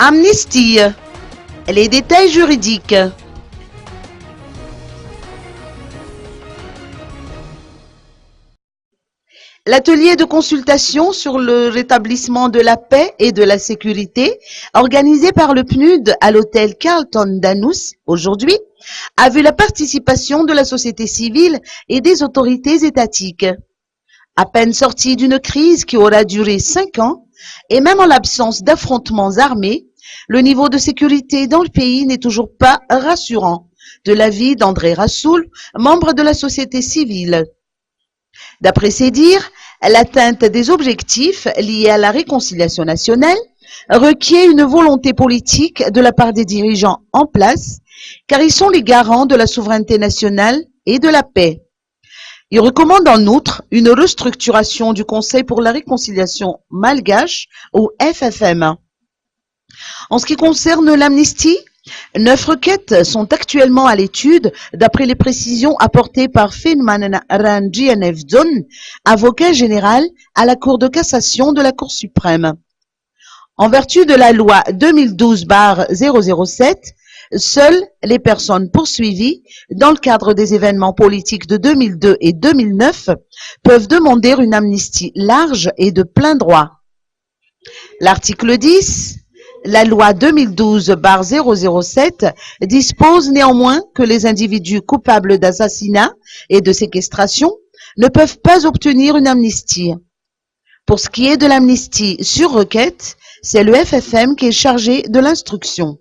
Amnistie. Les détails juridiques. L'atelier de consultation sur le rétablissement de la paix et de la sécurité, organisé par le PNUD à l'hôtel Carlton d'Anous aujourd'hui, a vu la participation de la société civile et des autorités étatiques. À peine sorti d'une crise qui aura duré 5 ans, et même en l'absence d'affrontements armés, le niveau de sécurité dans le pays n'est toujours pas rassurant, de l'avis d'André Rassoul, membre de la société civile. D'après ses dires, l'atteinte des objectifs liés à la réconciliation nationale requiert une volonté politique de la part des dirigeants en place, car ils sont les garants de la souveraineté nationale et de la paix. Il recommande en outre une restructuration du Conseil pour la réconciliation malgache, ou FFM. En ce qui concerne l'amnistie, 9 requêtes sont actuellement à l'étude, d'après les précisions apportées par Finman Ranjianevdon, avocat général à la Cour de cassation de la Cour suprême. En vertu de la loi 2012-007, seules les personnes poursuivies dans le cadre des événements politiques de 2002 et 2009 peuvent demander une amnistie large et de plein droit. L'article 10, la loi 2012-007 dispose néanmoins que les individus coupables d'assassinat et de séquestration ne peuvent pas obtenir une amnistie. Pour ce qui est de l'amnistie sur requête, c'est le FFM qui est chargé de l'instruction.